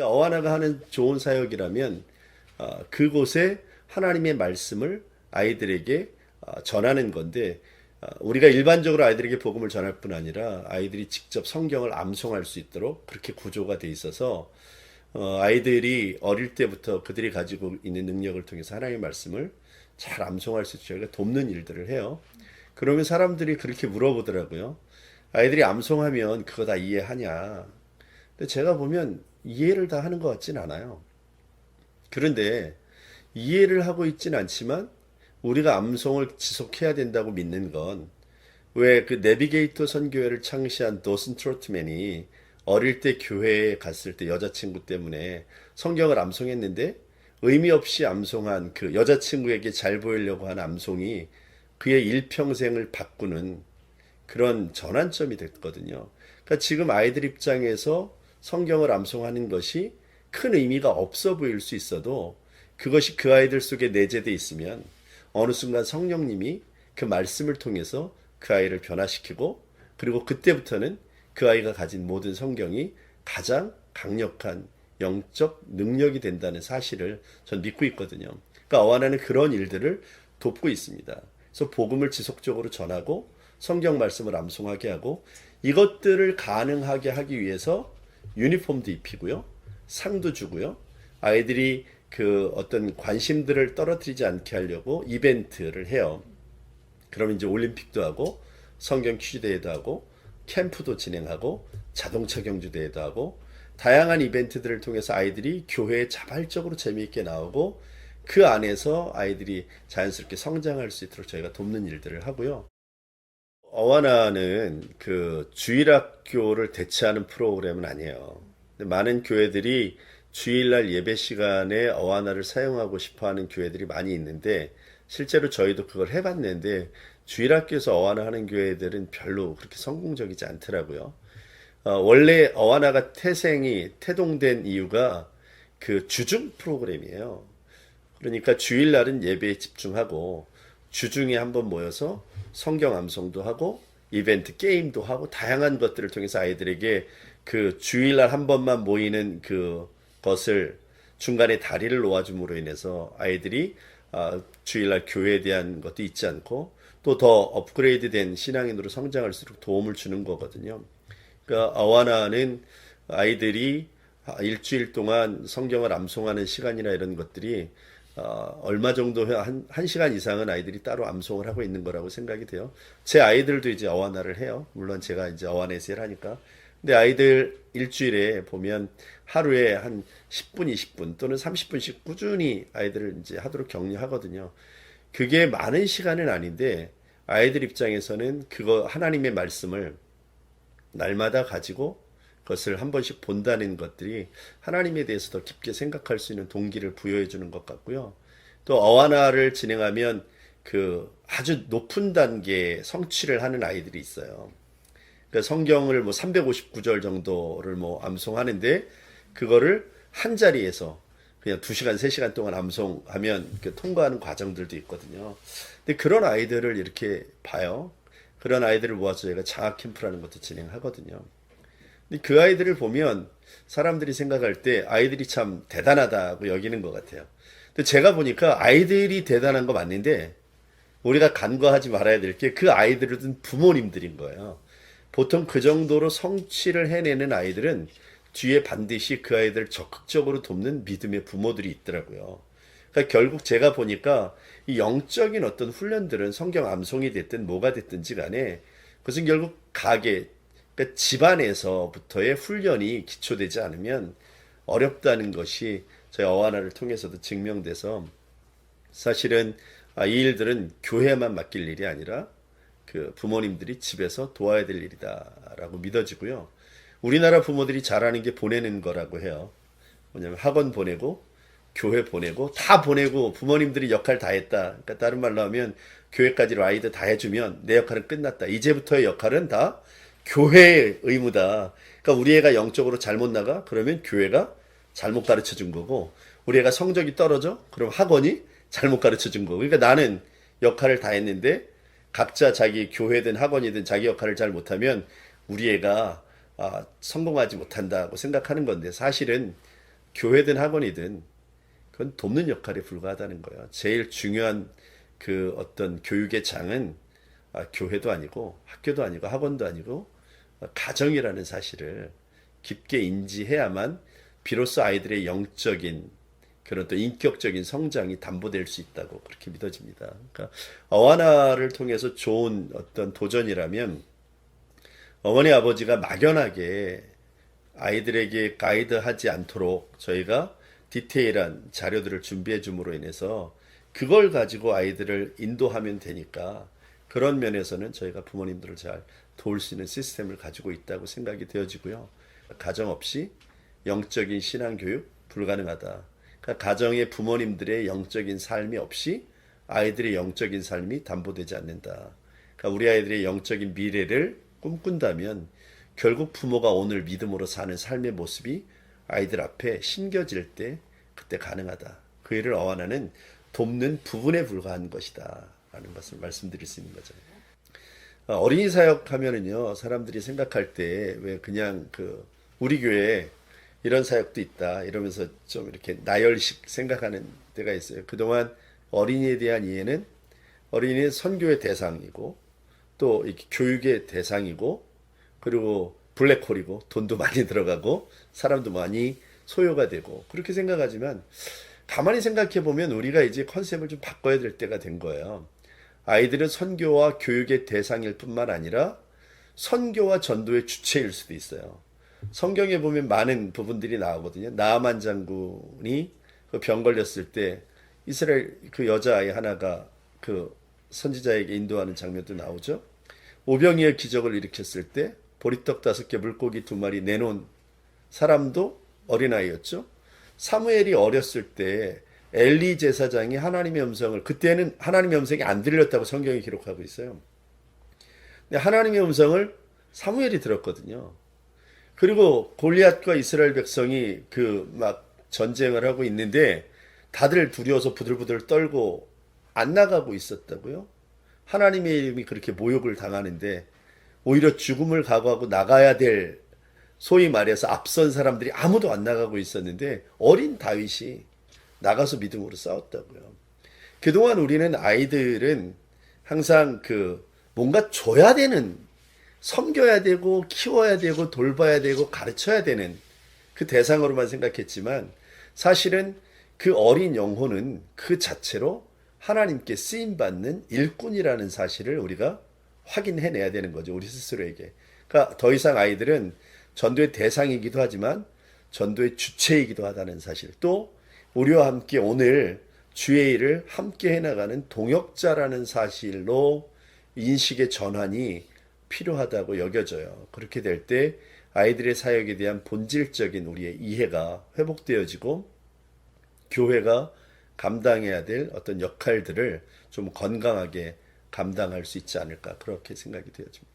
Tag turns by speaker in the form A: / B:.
A: 어와나가 하는 좋은 사역이라면 그곳에 하나님의 말씀을 아이들에게 전하는 건데, 우리가 일반적으로 아이들에게 복음을 전할 뿐 아니라 아이들이 직접 성경을 암송할 수 있도록 그렇게 구조가 돼 있어서 아이들이 어릴 때부터 그들이 가지고 있는 능력을 통해서 하나님의 말씀을 잘 암송할 수 있도록 저희가 돕는 일들을 해요. 그러면 사람들이 그렇게 물어보더라고요. 아이들이 암송하면 그거 다 이해하냐? 근데 제가 보면 이해를 다 하는 것 같진 않아요. 그런데 이해를 하고 있진 않지만 우리가 암송을 지속해야 된다고 믿는 건, 왜 그 내비게이터 선교회를 창시한 도슨 트로트맨이 어릴 때 교회에 갔을 때 여자친구 때문에 성경을 암송했는데 의미 없이 암송한 그 여자친구에게 잘 보이려고 한 암송이 그의 일평생을 바꾸는 그런 전환점이 됐거든요. 그러니까 지금 아이들 입장에서 성경을 암송하는 것이 큰 의미가 없어 보일 수 있어도, 그것이 그 아이들 속에 내재되어 있으면 어느 순간 성령님이 그 말씀을 통해서 그 아이를 변화시키고, 그리고 그때부터는 그 아이가 가진 모든 성경이 가장 강력한 영적 능력이 된다는 사실을 전 믿고 있거든요. 그러니까 어와나는 그런 일들을 돕고 있습니다. 그래서 복음을 지속적으로 전하고 성경 말씀을 암송하게 하고, 이것들을 가능하게 하기 위해서 유니폼도 입히고요, 상도 주고요, 아이들이 그 어떤 관심들을 떨어뜨리지 않게 하려고 이벤트를 해요. 그러면 이제 올림픽도 하고 성경 퀴즈 대회도 하고 캠프도 진행하고 자동차 경주 대회도 하고, 다양한 이벤트들을 통해서 아이들이 교회에 자발적으로 재미있게 나오고 그 안에서 아이들이 자연스럽게 성장할 수 있도록 저희가 돕는 일들을 하고요. 어와나는 그 주일학교를 대체하는 프로그램은 아니에요. 많은 교회들이 주일날 예배 시간에 어와나를 사용하고 싶어 하는 교회들이 많이 있는데, 실제로 저희도 그걸 해봤는데 주일학교에서 어와나 하는 교회들은 별로 그렇게 성공적이지 않더라고요. 원래 어와나가 태동된 이유가 그 주중 프로그램이에요. 그러니까 주일날은 예배에 집중하고 주중에 한번 모여서 성경 암송도 하고 이벤트 게임도 하고 다양한 것들을 통해서 아이들에게 그 주일날 한 번만 모이는 그 것을 중간에 다리를 놓아줌으로 인해서 아이들이 주일날 교회에 대한 것도 잊지 않고 또 더 업그레이드된 신앙인으로 성장할 수 있도록 도움을 주는 거거든요. 그러니까 어와나는 아이들이 일주일 동안 성경을 암송하는 시간이나 이런 것들이 얼마 정도 한 시간 이상은 아이들이 따로 암송을 하고 있는 거라고 생각이 돼요. 제 아이들도 이제 어와나를 해요. 물론 제가 이제 어와나에서 하니까. 근데 아이들 일주일에 보면 하루에 한 10분, 20분 또는 30분씩 꾸준히 아이들을 이제 하도록 격려하거든요. 그게 많은 시간은 아닌데 아이들 입장에서는 그거 하나님의 말씀을 날마다 가지고 그것을 한 번씩 본다는 것들이 하나님에 대해서 더 깊게 생각할 수 있는 동기를 부여해 주는 것 같고요. 또 어와나를 진행하면 그 아주 높은 단계 성취를 하는 아이들이 있어요. 그러니까 성경을 뭐 359절 정도를 뭐 암송하는데 그거를 한 자리에서 그냥 2시간, 3시간 동안 암송하면 통과하는 과정들도 있거든요. 근데 그런 아이들을 이렇게 봐요. 그런 아이들을 모아서 저희가 장학 캠프라는 것도 진행하거든요. 근데 그 아이들을 보면 사람들이 생각할 때 아이들이 참 대단하다고 여기는 것 같아요. 근데 제가 보니까 아이들이 대단한 거 맞는데 우리가 간과하지 말아야 될 게 그 아이들을 둔 부모님들인 거예요. 보통 그 정도로 성취를 해내는 아이들은 뒤에 반드시 그 아이들을 적극적으로 돕는 믿음의 부모들이 있더라고요. 그러니까 결국 제가 보니까 이 영적인 어떤 훈련들은 성경 암송이 됐든 뭐가 됐든지 간에 그것은 결국 그러니까 집안에서부터의 훈련이 기초되지 않으면 어렵다는 것이 저희 어와나를 통해서도 증명돼서, 사실은 이 일들은 교회만 맡길 일이 아니라 그 부모님들이 집에서 도와야 될 일이다라고 믿어지고요. 우리나라 부모들이 잘하는 게 보내는 거라고 해요. 뭐냐면 학원 보내고 교회 보내고 다 보내고 부모님들이 역할 다 했다. 그러니까 다른 말로 하면 교회까지 아이들 다 해주면 내 역할은 끝났다. 이제부터의 역할은 다 교회의 의무다. 그러니까 우리 애가 영적으로 잘못 나가? 그러면 교회가 잘못 가르쳐 준 거고, 우리 애가 성적이 떨어져? 그럼 학원이 잘못 가르쳐 준 거고. 그러니까 나는 역할을 다 했는데 각자 자기 교회든 학원이든 자기 역할을 잘 못하면 우리 애가 성공하지 못한다고 생각하는 건데, 사실은 교회든 학원이든 그건 돕는 역할에 불과하다는 거예요. 제일 중요한 그 어떤 교육의 장은 교회도 아니고 학교도 아니고 학원도 아니고 가정이라는 사실을 깊게 인지해야만 비로소 아이들의 영적인 그런 또 인격적인 성장이 담보될 수 있다고 그렇게 믿어집니다. 그러니까 어하나를 통해서 좋은 어떤 도전이라면 어머니 아버지가 막연하게 아이들에게 가이드하지 않도록 저희가 디테일한 자료들을 준비해 줌으로 인해서 그걸 가지고 아이들을 인도하면 되니까 그런 면에서는 저희가 부모님들을 잘 도울 수 있는 시스템을 가지고 있다고 생각이 되어지고요. 가정 없이 영적인 신앙교육 불가능하다. 그러니까 가정의 부모님들의 영적인 삶이 없이 아이들의 영적인 삶이 담보되지 않는다. 그러니까 우리 아이들의 영적인 미래를 꿈꾼다면 결국 부모가 오늘 믿음으로 사는 삶의 모습이 아이들 앞에 심겨질 때 그때 가능하다. 그 일을 어하나는 돕는 부분에 불과한 것이다 라는 것을 말씀드릴 수 있는 거죠. 어린이 사역 하면은요, 사람들이 생각할 때 왜 그냥 그 우리 교회에 이런 사역도 있다 이러면서 좀 이렇게 나열식 생각하는 때가 있어요. 그동안 어린이에 대한 이해는 어린이는 선교의 대상이고 또 이렇게 교육의 대상이고 그리고 블랙홀이고 돈도 많이 들어가고 사람도 많이 소요가 되고 그렇게 생각하지만 가만히 생각해 보면 우리가 이제 컨셉을 좀 바꿔야 될 때가 된 거예요. 아이들은 선교와 교육의 대상일 뿐만 아니라 선교와 전도의 주체일 수도 있어요. 성경에 보면 많은 부분들이 나오거든요. 나아만 장군이 그 병 걸렸을 때 이스라엘 그 여자아이 하나가 그 선지자에게 인도하는 장면도 나오죠. 오병이의 기적을 일으켰을 때 보리떡 5개 물고기 2마리 내놓은 사람도 어린아이였죠. 사무엘이 어렸을 때 엘리 제사장이 하나님의 음성을 그때는 하나님의 음성이 안 들렸다고 성경이 기록하고 있어요. 근데 하나님의 음성을 사무엘이 들었거든요. 그리고 골리앗과 이스라엘 백성이 그 막 전쟁을 하고 있는데 다들 두려워서 부들부들 떨고 안 나가고 있었다고요. 하나님의 이름이 그렇게 모욕을 당하는데 오히려 죽음을 각오하고 나가야 될 소위 말해서 앞선 사람들이 아무도 안 나가고 있었는데 어린 다윗이 나가서 믿음으로 싸웠다고요. 그동안 우리는 아이들은 항상 그 뭔가 줘야 되는 섬겨야 되고 키워야 되고 돌봐야 되고 가르쳐야 되는 그 대상으로만 생각했지만 사실은 그 어린 영혼은 그 자체로 하나님께 쓰임받는 일꾼이라는 사실을 우리가 확인해내야 되는 거죠. 우리 스스로에게. 그러니까 더 이상 아이들은 전도의 대상이기도 하지만 전도의 주체이기도 하다는 사실. 또 우리와 함께 오늘 주의 일을 함께 해나가는 동역자라는 사실로 인식의 전환이 필요하다고 여겨져요. 그렇게 될 때 아이들의 사역에 대한 본질적인 우리의 이해가 회복되어지고 교회가 감당해야 될 어떤 역할들을 좀 건강하게 감당할 수 있지 않을까 그렇게 생각이 되어집니다.